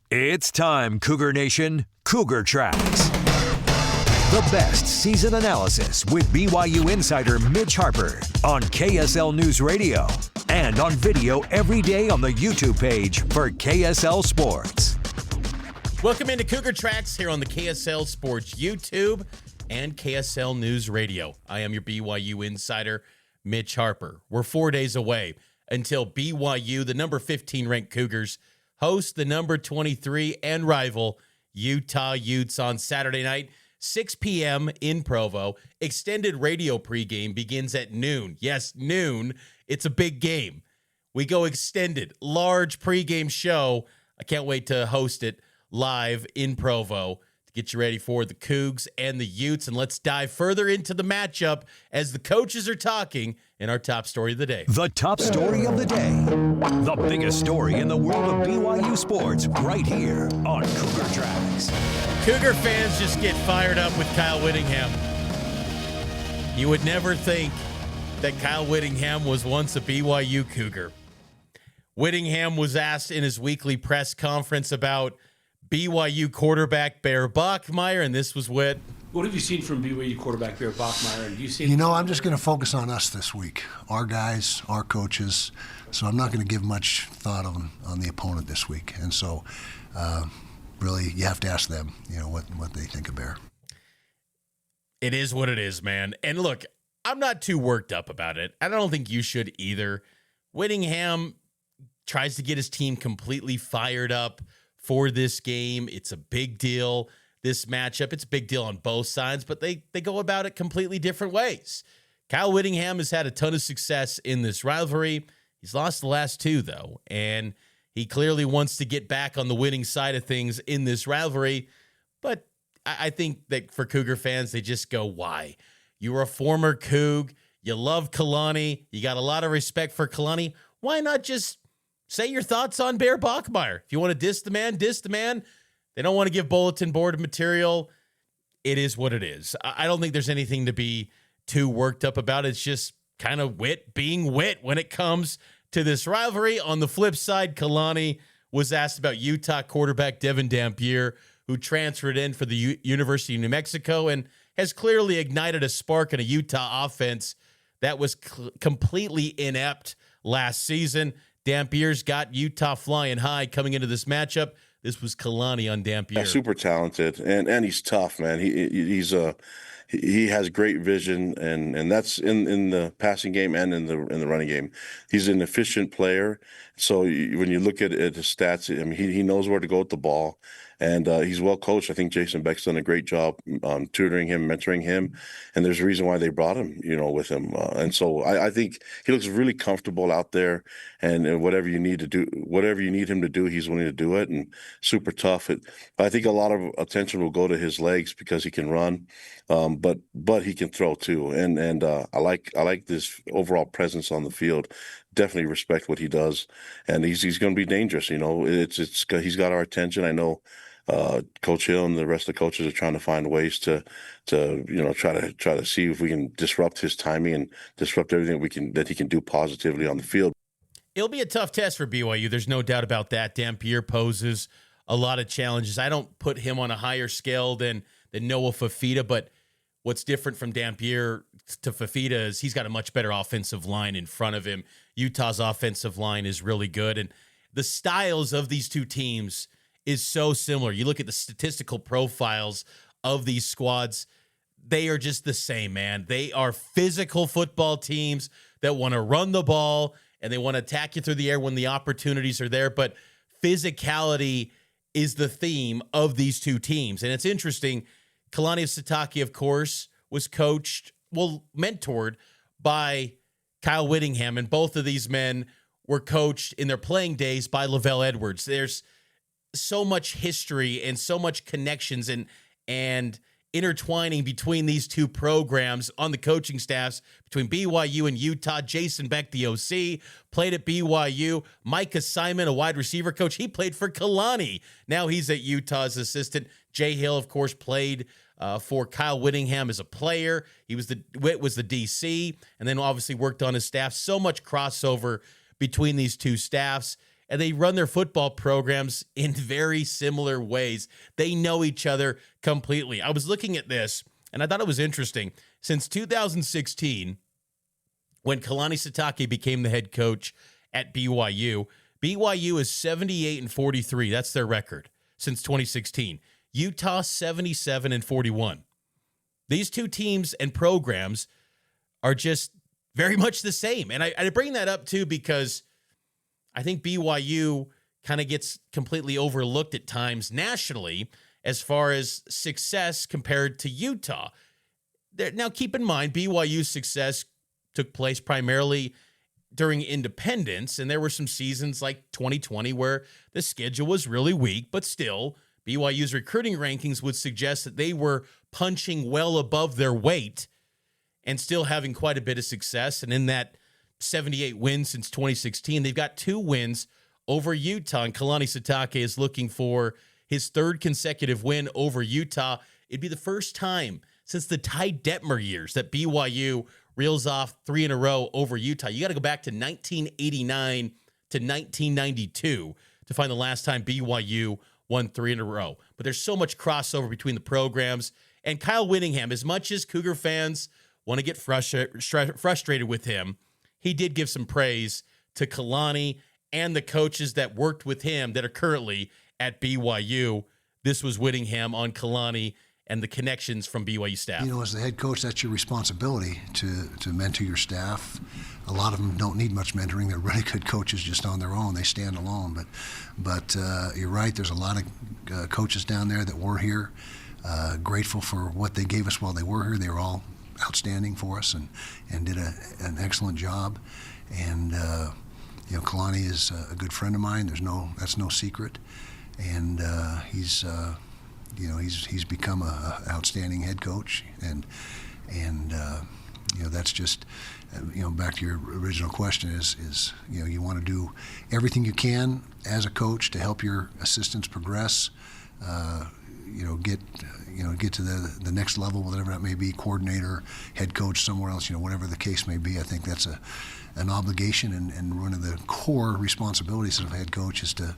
It's time, Cougar Nation. Cougar Tracks. The best season analysis with BYU insider Mitch Harper on KSL NewsRadio and on video every day on the YouTube page for KSL Sports. Welcome into Cougar Tracks here on the KSL Sports YouTube and KSL NewsRadio. I am your BYU insider, Mitch Harper. We're 4 days away until BYU, the number 15 ranked Cougars, host the number 23 and rival Utah Utes on Saturday night, 6 p.m. in Provo. Extended radio pregame begins at noon. Yes, noon. It's a big game. We go extended, large pregame show. I can't wait to host it live in Provo to get you ready for the Cougs and the Utes. And let's dive further into the matchup as the coaches are talking in our top story of the day. The top story of the day. The biggest story in the world of BYU sports right here on Cougar Tracks. Cougar fans just get fired up with Kyle Whittingham. You would never think that Kyle Whittingham was once a BYU Cougar. Whittingham was asked in his weekly press conference about BYU quarterback Bear Bachmeier, and this was what have you seen from BYU quarterback Bear Bachmeier? And I'm just going to focus on us this week, our guys, our coaches. So I'm not going to give much thought on the opponent this week. And so, really, you have to ask them, what they think of Bear. It is what it is, man. And look, I'm not too worked up about it. I don't think you should either. Whittingham tries to get his team completely fired up for this game. It's a big deal. This matchup, it's a big deal on both sides, but they go about it completely different ways. Kyle Whittingham has had a ton of success in this rivalry. He's lost the last two, though, and he clearly wants to get back on the winning side of things in this rivalry. But I think that for Cougar fans, they just go, why? You were a former Coug. You love Kalani. You got a lot of respect for Kalani. Why not just say your thoughts on Bear Bachmeier? If you want to diss the man, diss the man. They don't want to give bulletin board material. It is what it is. I don't think there's anything to be too worked up about. It's just kind of being wit when it comes to this rivalry. On the flip side, Kalani was asked about Utah quarterback Devin Dampier, who transferred in for the University of New Mexico and has clearly ignited a spark in a Utah offense that was completely inept last season. Dampier's got Utah flying high coming into this matchup. This was Kalani on Dampier. Yeah, super talented, and he's tough, man. He has great vision, and that's in the passing game and in the running game. He's an efficient player. So when you look at his stats, I mean, he knows where to go with the ball, and he's well coached. I think Jason Beck's done a great job tutoring him, mentoring him, and there's a reason why they brought him, with him. And so I think he looks really comfortable out there, and whatever you need him to do, he's willing to do it, and super tough. I think a lot of attention will go to his legs because he can run, but he can throw too, and I like this overall presence on the field. Definitely respect what he does, and he's going to be dangerous. He's got our attention. I know Coach Hill and the rest of the coaches are trying to find ways to try to see if we can disrupt his timing and disrupt everything that he can do positively on the field. It'll be a tough test for BYU. There's no doubt about that. Dampier poses a lot of challenges. I don't put him on a higher scale than Noah Fafita, but what's different from Dampier to Fafita is he's got a much better offensive line in front of him. Utah's offensive line is really good, and the styles of these two teams is so similar. You look at the statistical profiles of these squads, they are just the same, man. They are physical football teams that want to run the ball, and they want to attack you through the air when the opportunities are there, but physicality is the theme of these two teams. And it's interesting, Kalani Sitake, of course, was mentored by Kyle Whittingham, and both of these men were coached in their playing days by Lavelle Edwards. There's so much history and so much connections and intertwining between these two programs on the coaching staffs between BYU and Utah. Jason Beck, the OC, played at BYU. Micah Simon, a wide receiver coach, he played for Kalani. Now he's at Utah's assistant. Jay Hill, of course, played for Kyle Whittingham as a player. Whit was the DC, and then obviously worked on his staff. So much crossover between these two staffs. and they run their football programs in very similar ways. They know each other completely. I was looking at this, and I thought it was interesting. Since 2016, when Kalani Sitake became the head coach at BYU, BYU is 78-43. That's their record since 2016. Utah 77-41. These two teams and programs are just very much the same. And I bring that up too because I think BYU kind of gets completely overlooked at times nationally as far as success compared to Utah. Now, keep in mind, BYU's success took place primarily during independence, and there were some seasons like 2020 where the schedule was really weak, but still, BYU's recruiting rankings would suggest that they were punching well above their weight and still having quite a bit of success. And in that 78 wins since 2016, they've got 2 wins over Utah, and Kalani Sitake is looking for his 3rd consecutive win over Utah. It'd be the first time since the Ty Detmer years that BYU reels off 3 in a row over Utah. You got to go back to 1989 to 1992 to find the last time BYU won 3 in a row. But there's so much crossover between the programs. And Kyle Whittingham, as much as Cougar fans want to get frustrated with him, he did give some praise to Kalani and the coaches that worked with him that are currently at BYU. This was Whittingham on Kalani and the connections from BYU staff. You know, as the head coach, that's your responsibility to mentor your staff. A lot of them don't need much mentoring. They're really good coaches just on their own. They stand alone. But you're right, there's a lot of coaches down there that were here. Grateful for what they gave us while they were here. They were all outstanding for us and did an excellent job. And, you know, Kalani is a good friend of mine. That's no secret. And he's become a outstanding head coach, and you know, that's just, you know, back to your original question is you know, you want to do everything you can as a coach to help your assistants progress, get to the next level, whatever that may be, coordinator, head coach, somewhere else, you know, whatever the case may be. I think that's an obligation, and one of the core responsibilities of a head coach is to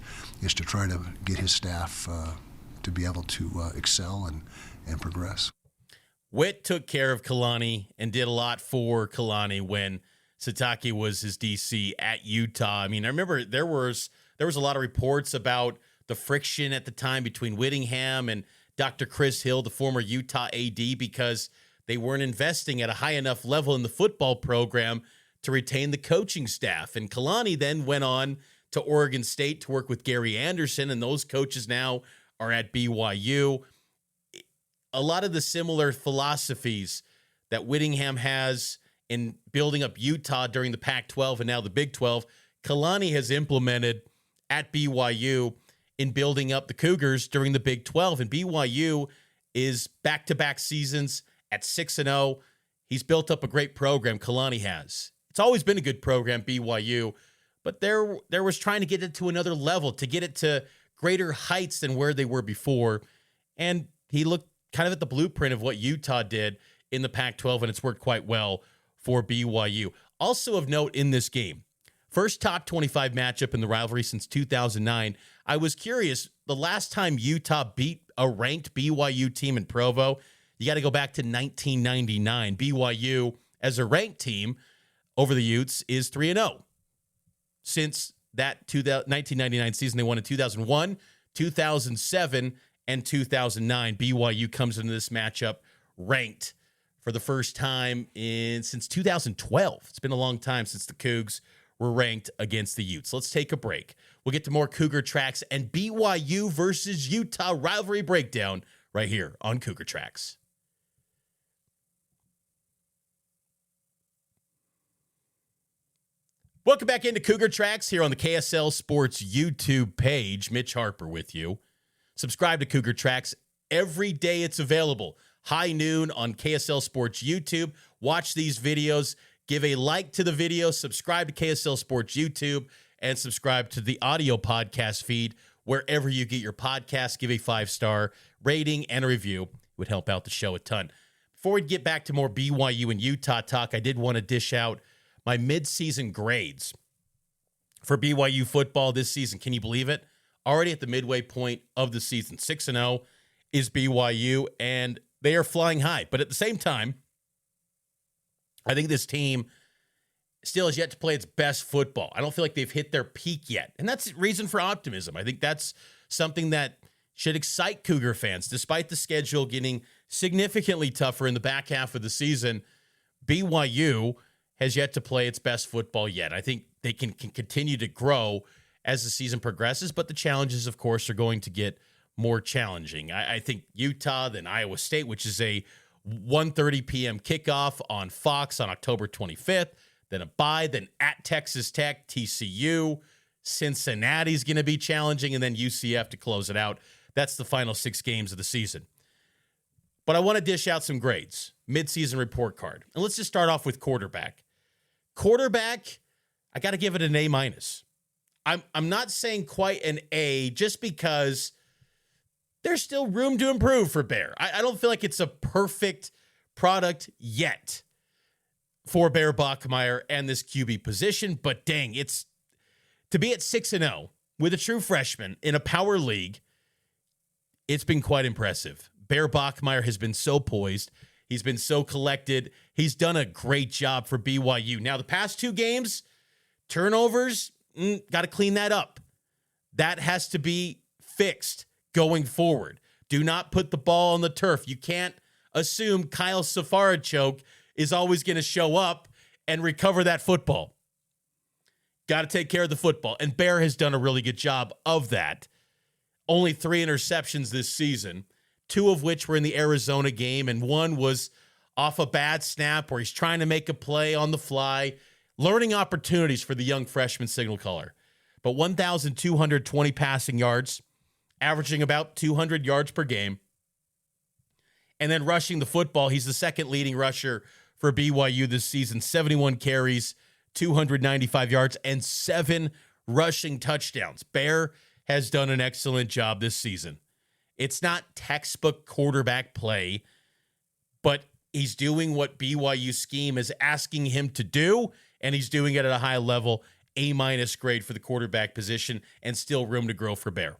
try to get his staff to be able to excel and progress. Whit took care of Kalani and did a lot for Kalani when Sitake was his DC at Utah. I mean, I remember there was a lot of reports about the friction at the time between Whittingham and Dr. Chris Hill, the former Utah AD, because they weren't investing at a high enough level in the football program to retain the coaching staff. And Kalani then went on to Oregon State to work with Gary Anderson, and those coaches now are at BYU. A lot of the similar philosophies that Whittingham has in building up Utah during the Pac-12 and now the Big 12, Kalani has implemented at BYU in building up the Cougars during the Big 12. And BYU is back-to-back seasons at 6-0. He's built up a great program, Kalani has. It's always been a good program, BYU, but there was trying to get it to another level, to get it to greater heights than where they were before. And he looked kind of at the blueprint of what Utah did in the Pac-12, and it's worked quite well for BYU. Also of note in this game, first top 25 matchup in the rivalry since 2009. I was curious, the last time Utah beat a ranked BYU team in Provo, you got to go back to 1999. BYU, as a ranked team over the Utes, is 3-0. Since that 1999 season, they won in 2001, 2007, and 2009. BYU comes into this matchup ranked for the first time since 2012. It's been a long time since the Cougs were ranked against the Utes. Let's take a break. We'll get to more Cougar Tracks and BYU versus Utah rivalry breakdown right here on Cougar Tracks. Welcome back into Cougar Tracks here on the KSL Sports YouTube page. Mitch Harper with you. Subscribe to Cougar Tracks every day it's available. High noon on KSL Sports YouTube. Watch these videos. Give a like to the video. Subscribe to KSL Sports YouTube. And subscribe to the audio podcast feed wherever you get your podcast. Give a 5-star rating and a review. It would help out the show a ton. Before we get back to more BYU and Utah talk, I did want to dish out my midseason grades for BYU football this season. Can you believe it? Already at the midway point of the season, 6-0 is BYU, and they are flying high. But at the same time, I think this team still has yet to play its best football. I don't feel like they've hit their peak yet, and that's reason for optimism. I think that's something that should excite Cougar fans. Despite the schedule getting significantly tougher in the back half of the season, BYU has yet to play its best football yet. I think they can continue to grow as the season progresses, but the challenges, of course, are going to get more challenging. I think Utah, then Iowa State, which is a 1:30 p.m. kickoff on Fox on October 25th, then a bye, then at Texas Tech, TCU, Cincinnati's going to be challenging, and then UCF to close it out. That's the final 6 games of the season. But I want to dish out some grades, midseason report card. And let's just start off with quarterback. Quarterback, I got to give it an A-. I'm not saying quite an A just because there's still room to improve for Bear. I don't feel like it's a perfect product yet for Bear Bachmeier and this QB position, but dang, it's to be at 6-0 with a true freshman in a power league. It's been quite impressive. Bear Bachmeier has been so poised. He's been so collected. He's done a great job for BYU. Now, the past 2 games, turnovers, got to clean that up. That has to be fixed going forward. Do not put the ball on the turf. You can't assume Kyle Safarichuk is always going to show up and recover that football. Got to take care of the football. And Bear has done a really good job of that. Only 3 interceptions this season, 2 of which were in the Arizona game, and 1 was off a bad snap where he's trying to make a play on the fly, learning opportunities for the young freshman signal caller. But 1,220 passing yards, averaging about 200 yards per game. And then rushing the football, he's the second leading rusher for BYU this season, 71 carries, 295 yards, and 7 rushing touchdowns. Bear has done an excellent job this season. It's not textbook quarterback play, but he's doing what BYU scheme is asking him to do, and he's doing it at a high level. A- grade for the quarterback position, and still room to grow for Bear.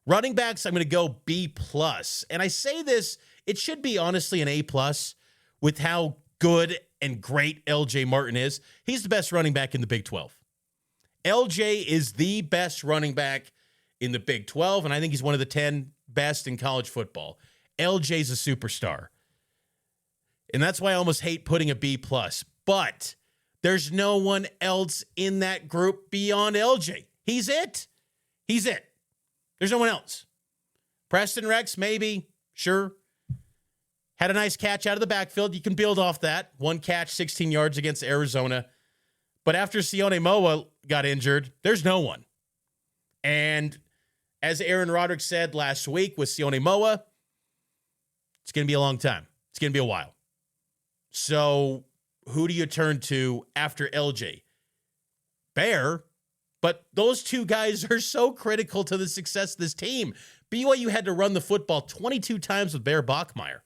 Running backs, I'm going to go B+. And I say this, it should be honestly an A+ with how good and great LJ Martin is. He's the best running back in the Big 12. LJ is the best running back in the Big 12, and I think he's one of the 10 best in college football. LJ's a superstar. And that's why I almost hate putting a B+. But there's no one else in that group beyond LJ. He's it. He's it. There's no one else. Preston Rex, maybe. Sure. Had a nice catch out of the backfield. You can build off that. 1 catch, 16 yards against Arizona. But after Sione Moa got injured, there's no one. And as Aaron Roderick said last week with Sione Moa, it's going to be a long time. It's going to be a while. So who do you turn to after LJ? Bear. But those 2 guys are so critical to the success of this team. BYU had to run the football 22 times with Bear Bachmeier.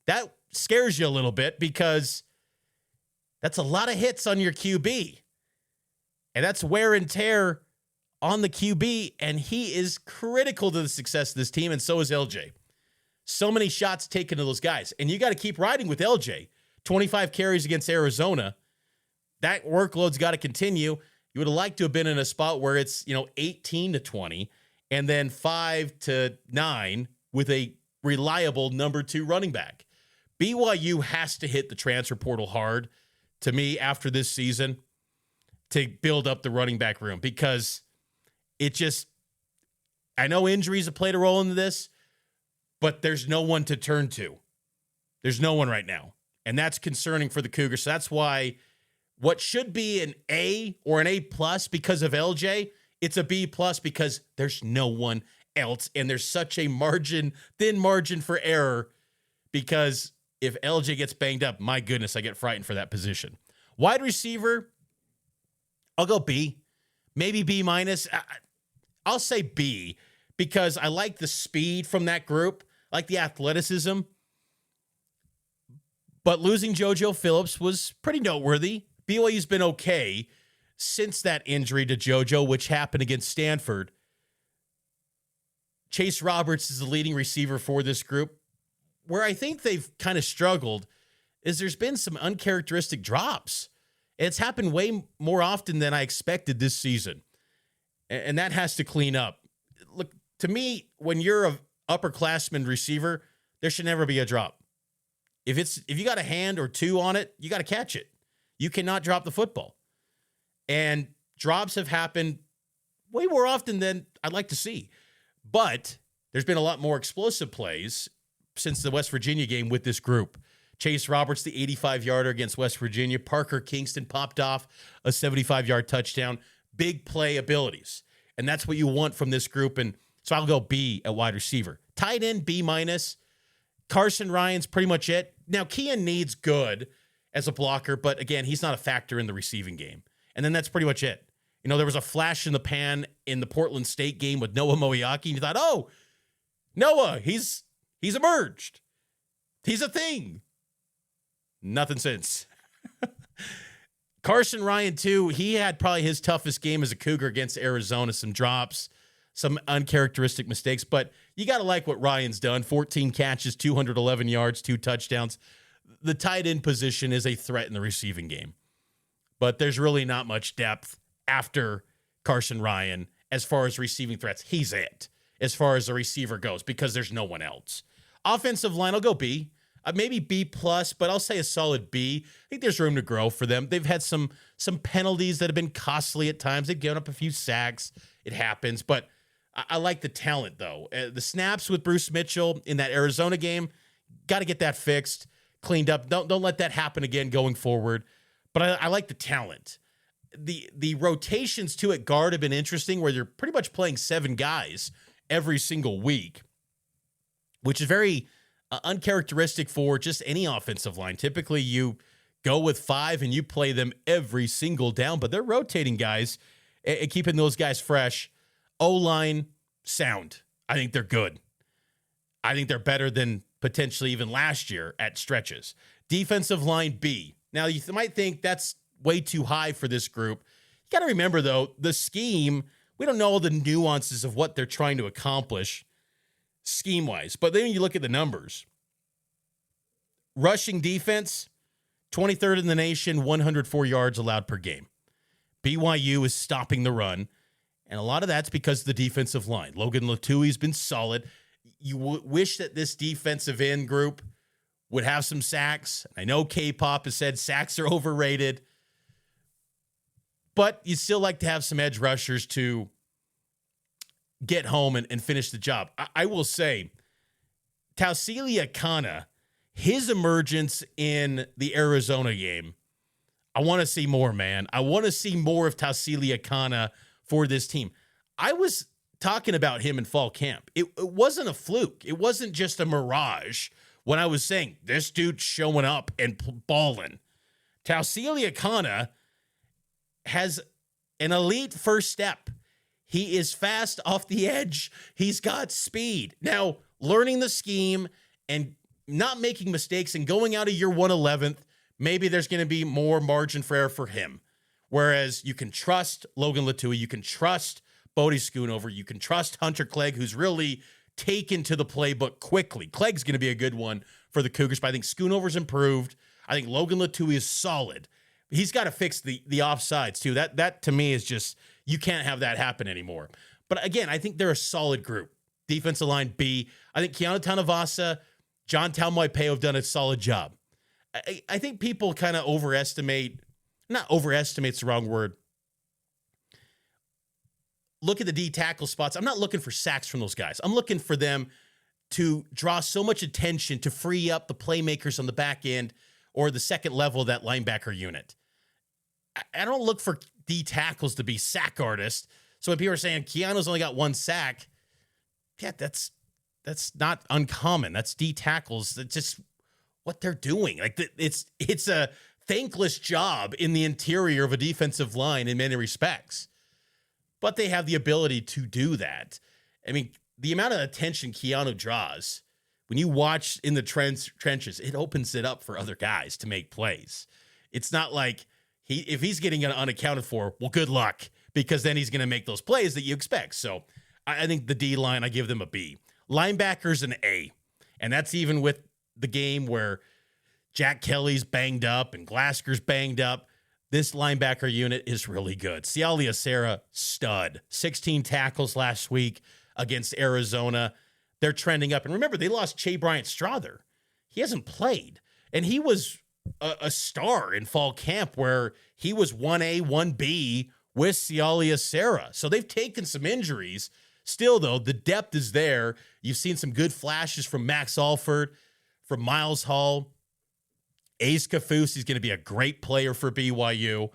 That scares you a little bit because that's a lot of hits on your QB. And that's wear and tear on the QB, and he is critical to the success of this team, and so is LJ. So many shots taken to those guys. And you got to keep riding with LJ. 25 carries against Arizona. That workload's got to continue. You would have liked to have been in a spot where it's, 18-20 and then 5-9 with a reliable number 2 running back. BYU has to hit the transfer portal hard, to me, after this season to build up the running back room because I know injuries have played a role in this, but there's no one to turn to. There's no one right now. And that's concerning for the Cougars. So that's why what should be an A or an A+ because of LJ, it's a B+ because there's no one else. And there's such a thin margin for error because if LJ gets banged up, my goodness, I get frightened for that position. Wide receiver, I'll go B, maybe B-. I'll say B because I like the speed from that group, I like the athleticism. But losing JoJo Phillips was pretty noteworthy. BYU's been okay. since that injury to JoJo, which happened against Stanford, Chase Roberts is the leading receiver for this group. Where I think they've kind of struggled is there's been some uncharacteristic drops. It's happened way more often than I expected this season. And that has to clean up. Look, to me, when you're an upperclassman receiver, there should never be a drop. If you got a hand or two on it, you got to catch it. You cannot drop the football. And drops have happened way more often than I'd like to see. But there's been a lot more explosive plays since the West Virginia game with this group. Chase Roberts, the 85-yarder against West Virginia. Parker Kingston popped off a 75-yard touchdown. Big play abilities. And that's what you want from this group. And so I'll go B at wide receiver. Tight end, B-. Carson Ryan's pretty much it. Now, Kean needs good as a blocker, but again, he's not a factor in the receiving game. And then that's pretty much it. You know, there was a flash in the pan in the Portland State game with Noah Moeaki, and you thought, oh, Noah, he's emerged. He's a thing. Nothing since. Carson Ryan, too, he had probably his toughest game as a Cougar against Arizona. Some drops, some uncharacteristic mistakes, but you got to like what Ryan's done. 14 catches, 211 yards, 2 touchdowns. The tight end position is a threat in the receiving game, but there's really not much depth after Carson Ryan as far as receiving threats. He's it as far as the receiver goes because there's no one else. Offensive line, I'll go B. Maybe B+, but I'll say a solid B. I think there's room to grow for them. They've had some penalties that have been costly at times. They've given up a few sacks. It happens, but I like the talent, though. The snaps with Bruce Mitchell in that Arizona game, got to get that fixed, cleaned up. Don't let that happen again going forward. But I like the talent. The rotations, too, at guard have been interesting, where you're pretty much playing 7 guys every single week, which is very uncharacteristic for just any offensive line. Typically, you go with 5 and you play them every single down, but they're rotating guys and keeping those guys fresh. O-line, sound. I think they're good. I think they're better than potentially even last year at stretches. Defensive line, B. Now, you might think that's way too high for this group. You got to remember, though, the scheme, we don't know all the nuances of what they're trying to accomplish scheme-wise. But then you look at the numbers. Rushing defense, 23rd in the nation, 104 yards allowed per game. BYU is stopping the run, and a lot of that's because of the defensive line. Logan Latui's been solid. You wish that this defensive end group would have some sacks. I know K-Pop has said sacks are overrated, but you'd still like to have some edge rushers to get home and finish the job. I will say, Tausili Akana, his emergence in the Arizona game, I want to see more, man. I want to see more of Tausili Akana for this team. I was talking about him in fall camp. It wasn't a fluke. It wasn't just a mirage when I was saying, this dude's showing up and balling. Tausili Akana has an elite first step. He is fast off the edge. He's got speed. Now, learning the scheme and not making mistakes and going out of year 111th, maybe there's going to be more margin for error for him. Whereas you can trust Logan Latui, you can trust Bodie Schoonover, you can trust Hunter Clegg, who's really taken to the playbook quickly. Clegg's going to be a good one for the Cougars, but I think Schoonover's improved. I think Logan Latui is solid. He's got to fix the offsides, too. That to me is just, you can't have that happen anymore. But again, I think they're a solid group. Defensive line, B. I think Keanu Tanavasa, John Talmoipeo have done a solid job. I think people kind of not overestimate's the wrong word. Look at the D tackle spots. I'm not looking for sacks from those guys. I'm looking for them to draw so much attention to free up the playmakers on the back end or the second level of that linebacker unit. I don't look for D tackles to be sack artists. So when people are saying Keanu's only got 1 sack, yeah, that's not uncommon. That's D tackles. That's just what they're doing. Like it's a thankless job in the interior of a defensive line in many respects, but they have the ability to do that. I mean, the amount of attention Keanu draws when you watch in the trenches, it opens it up for other guys to make plays. It's not like if he's getting unaccounted for, well, good luck, because then he's going to make those plays that you expect. So I think the D-line, I give them a B. Linebackers, an A. And that's even with the game where Jack Kelly's banged up and Glasker's banged up. This linebacker unit is really good. Sialia Serra, stud. 16 tackles last week against Arizona. They're trending up. And remember, they lost Che Bryant Strother. He hasn't played. And he was a star in fall camp where he was 1A, 1B with Sialia Serra. So they've taken some injuries. Still, though, the depth is there. You've seen some good flashes from Max Alford, from Miles Hall. Ace Kafus, he's going to be a great player for BYU.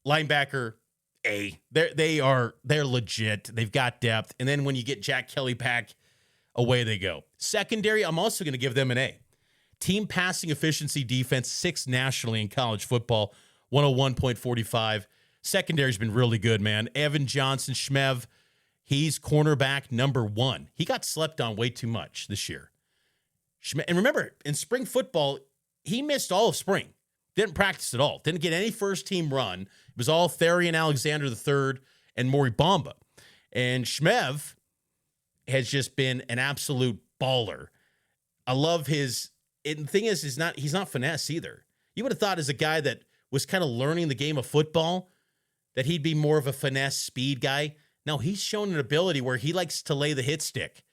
Linebacker, A. They're legit. They've got depth. And then when you get Jack Kelly back, away they go. Secondary, I'm also going to give them an A. Team passing efficiency defense, 6th nationally in college football, 101.45. Secondary's been really good, man. Evan Johnson, Shmev, he's cornerback number 1. He got slept on way too much this year. And remember, in spring football, he missed all of spring. Didn't practice at all. Didn't get any first-team run. It was all Therian Alexander III and Maury Bamba. And Shmev has just been an absolute baller. I love his... And the thing is, he's not finesse either. You would have thought as a guy that was kind of learning the game of football that he'd be more of a finesse speed guy. No, he's shown an ability where he likes to lay the hit stick.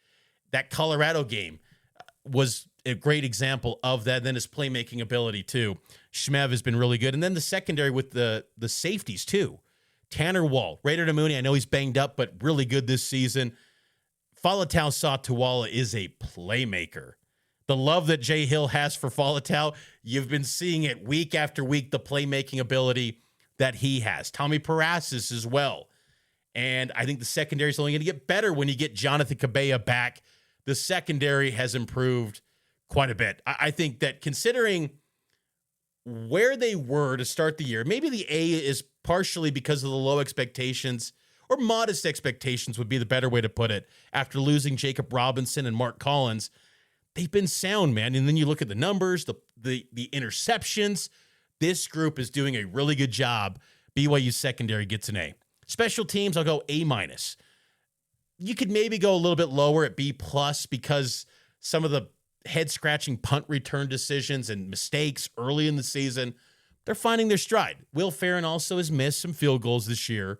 That Colorado game was a great example of that. And then his playmaking ability too. Shmev has been really good. And then the secondary with the safeties too. Tanner Wall, Raider Mooney, I know he's banged up, but really good this season. Falatau Satuala is a playmaker. The love that Jay Hill has for Falatau, you've been seeing it week after week, the playmaking ability that he has. Tommy Parasis as well. And I think the secondary is only going to get better when you get Jonathan Cabella back. The secondary has improved quite a bit. I think that considering where they were to start the year, maybe the A is partially because of the low expectations, or modest expectations would be the better way to put it, after losing Jacob Robinson and Mark Collins. They've been sound, man. And then you look at the numbers, the interceptions. This group is doing a really good job. BYU secondary gets an A. Special teams, I'll go A-. You could maybe go a little bit lower at B+ because some of the head-scratching punt return decisions and mistakes early in the season, they're finding their stride. Will Farron also has missed some field goals this year.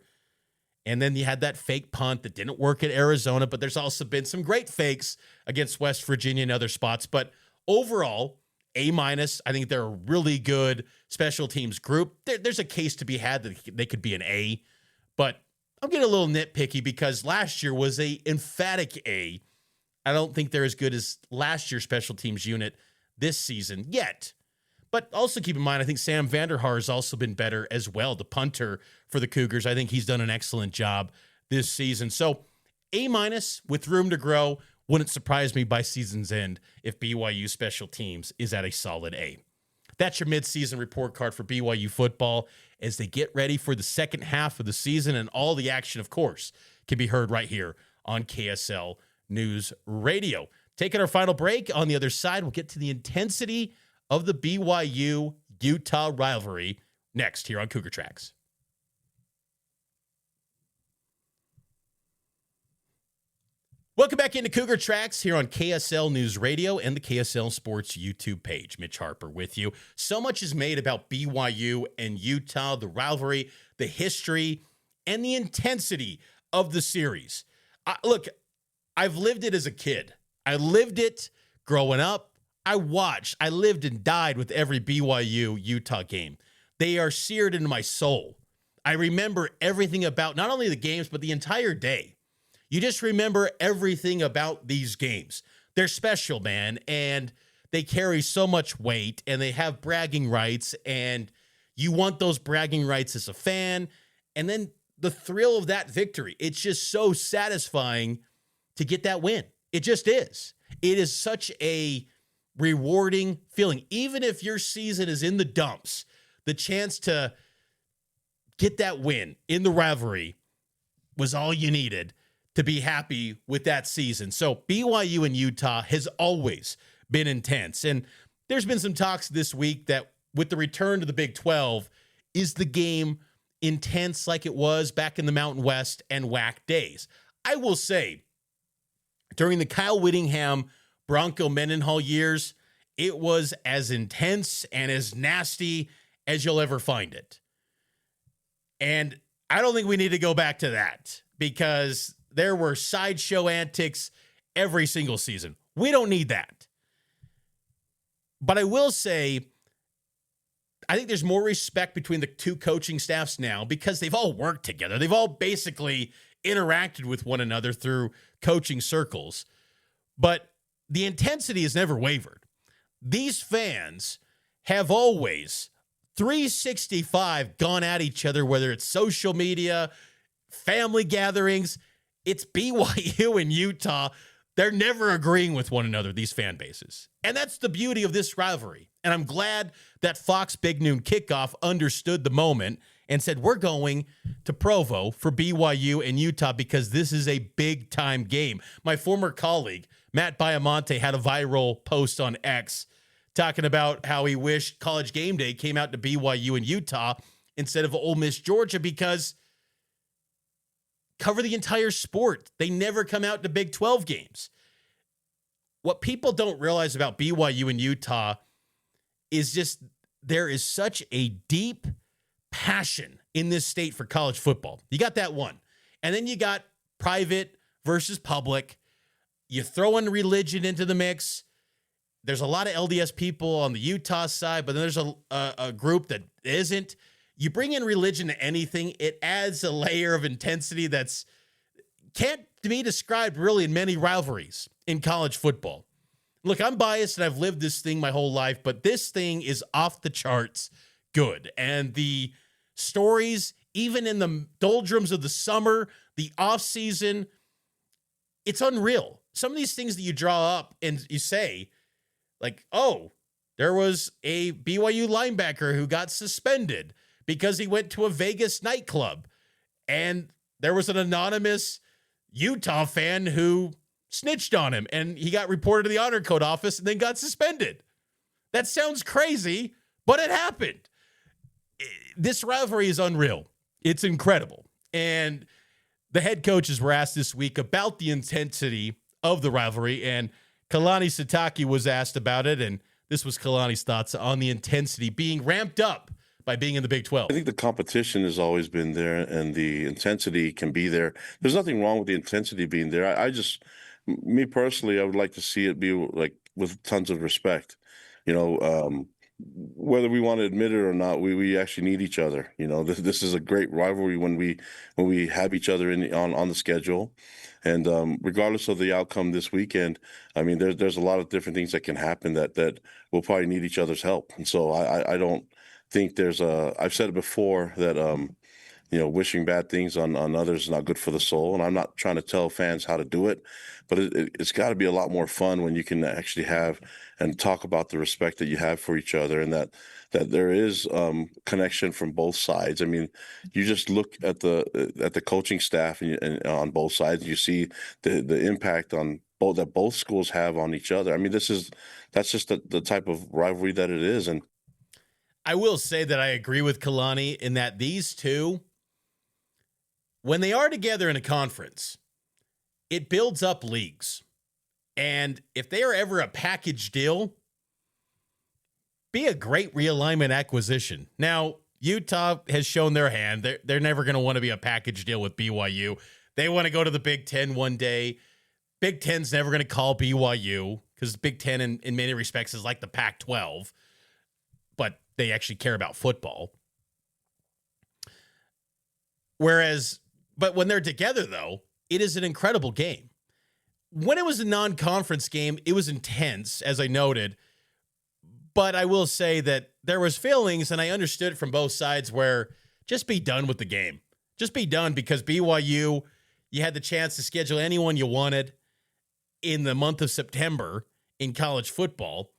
And then you had that fake punt that didn't work at Arizona, but there's also been some great fakes against West Virginia and other spots. But overall, A-. I think they're a really good special teams group. There's a case to be had that they could be an A, but I'm getting a little nitpicky because last year was a emphatic A. I don't think they're as good as last year's special teams unit this season yet. But also keep in mind, I think Sam Vanderhaar has also been better as well, the punter for the Cougars. I think he's done an excellent job this season. So A- with room to grow. Wouldn't surprise me by season's end if BYU special teams is at a solid A. That's your midseason report card for BYU football as they get ready for the second half of the season, and all the action, of course, can be heard right here on KSL News Radio. Taking our final break. On the other side, we'll get to the intensity of the BYU-Utah rivalry next here on Cougar Tracks. Welcome back into Cougar Tracks here on KSL News Radio and the KSL Sports YouTube page. Mitch Harper with you. So much is made about BYU and Utah, the rivalry, the history, and the intensity of the series. Look, I've lived it as a kid. I lived it growing up. I watched, I lived and died with every BYU-Utah game. They are seared into my soul. I remember everything about not only the games, but the entire day. You just remember everything about these games. They're special, man, and they carry so much weight, and they have bragging rights, and you want those bragging rights as a fan, and then the thrill of that victory. It's just so satisfying to get that win. It just is. It is such a rewarding feeling. Even if your season is in the dumps, the chance to get that win in the rivalry was all you needed to be happy with that season. So BYU and Utah has always been intense. And there's been some talks this week that with the return to the Big 12, is the game intense like it was back in the Mountain West and WAC days? I will say, during the Kyle Whittingham, Bronco Mendenhall years, it was as intense and as nasty as you'll ever find it. And I don't think we need to go back to that, because there were sideshow antics every single season. We don't need that. But I will say, I think there's more respect between the two coaching staffs now because they've all worked together. They've all basically interacted with one another through coaching circles. But the intensity has never wavered. These fans have always 365 gone at each other, whether it's social media, family gatherings. It's BYU and Utah. They're never agreeing with one another, these fan bases. And that's the beauty of this rivalry. And I'm glad that Fox Big Noon Kickoff understood the moment and said, we're going to Provo for BYU and Utah because this is a big-time game. My former colleague, Matt Biamonte, had a viral post on X talking about how he wished College Game Day came out to BYU and Utah instead of Ole Miss, Georgia, because cover the entire sport. They never come out to Big 12 games. What people don't realize about BYU and Utah is just there is such a deep passion in this state for college football. You got that one. And then you got private versus public. You throw in religion into the mix. There's a lot of LDS people on the Utah side, but then there's a group that isn't. You bring in religion to anything, it adds a layer of intensity that's can't be described really in many rivalries in college football. Look, I'm biased and I've lived this thing my whole life, but this thing is off the charts good. And the stories, even in the doldrums of the summer, the off season, it's unreal. Some of these things that you draw up and you say, like, oh, there was a BYU linebacker who got suspended because he went to a Vegas nightclub. And there was an anonymous Utah fan who snitched on him and he got reported to the honor code office and then got suspended. That sounds crazy, but it happened. This rivalry is unreal. It's incredible. And the head coaches were asked this week about the intensity of the rivalry, and Kalani Sitake was asked about it, and this was Kalani's thoughts on the intensity being ramped up by being in the Big 12. I think the competition has always been there, and the intensity can be there. There's nothing wrong with the intensity being there. I just, me personally, I would like to see it be like with tons of respect. You know, whether we want to admit it or not, we actually need each other. You know, this is a great rivalry when we have each other on the schedule. And regardless of the outcome this weekend, I mean, there's a lot of different things that can happen that will probably need each other's help. And so I don't think I've said it before that, you know, wishing bad things on others is not good for the soul. And I'm not trying to tell fans how to do it, but it's got to be a lot more fun when you can actually have and talk about the respect that you have for each other, and that there is connection from both sides. I mean, you just look at the coaching staff and on both sides, you see the impact on that both schools have on each other. I mean, that's just the type of rivalry that it is. And I will say that I agree with Kalani in that these two, when they are together in a conference, it builds up leagues. And if they are ever a package deal, be a great realignment acquisition. Now, Utah has shown their hand. They're never going to want to be a package deal with BYU. They want to go to the Big Ten one day. Big Ten's never going to call BYU because Big Ten in many respects is like the Pac-12, but they actually care about football. But when they're together, though, it is an incredible game. When it was a non-conference game, it was intense, as I noted. But I will say that there was feelings, and I understood it from both sides, where just be done with the game. Just be done, because BYU, you had the chance to schedule anyone you wanted in the month of September in college football.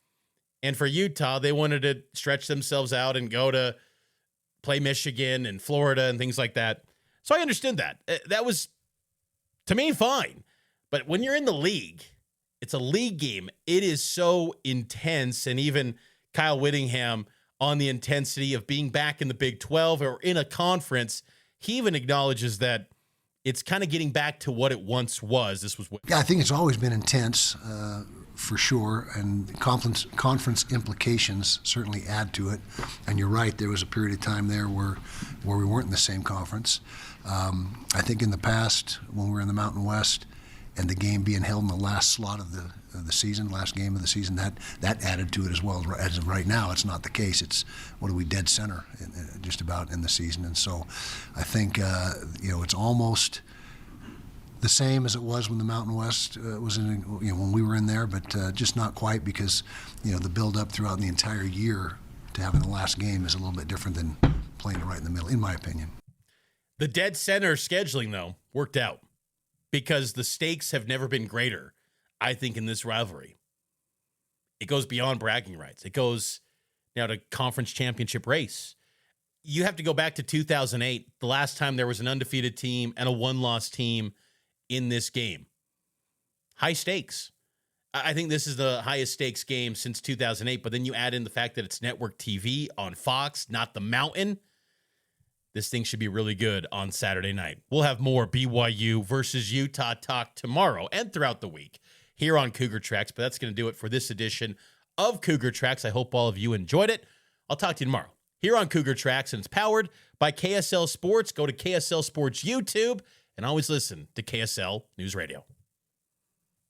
And for Utah, they wanted to stretch themselves out and go to play Michigan and Florida and things like that. So I understood that. That was, to me, fine. But when you're in the league, it's a league game. It is so intense. And even Kyle Whittingham on the intensity of being back in the Big 12 or in a conference. He even acknowledges that it's kind of getting back to what it once was. This was Yeah, I think it's always been intense, for sure, and conference implications certainly add to it. And you're right, there was a period of time there where we weren't in the same conference. I think in the past, when we were in the Mountain West, and the game being held in the last slot of the season, last game of the season, that added to it as well. As of right now, it's not the case. It's what are we, dead center just about in the season, and so I think it's almost the same as it was when the Mountain West was in, when we were in there, but just not quite, because the build up throughout the entire year to having the last game is a little bit different than playing it right in the middle, in my opinion. The dead center scheduling, though, worked out, because the stakes have never been greater, I think, in this rivalry. It goes beyond bragging rights. It goes now to conference championship race. You have to go back to 2008, the last time there was an undefeated team and a one-loss team in this game. High stakes. I think this is the highest stakes game since 2008, but then you add in the fact that it's network TV on Fox, not the Mountain. This thing should be really good on Saturday night. We'll have more BYU versus Utah talk tomorrow and throughout the week here on Cougar Tracks, but that's going to do it for this edition of Cougar Tracks. I hope all of you enjoyed it. I'll talk to you tomorrow here on Cougar Tracks, and it's powered by KSL Sports. Go to KSL Sports YouTube and always listen to KSL News Radio.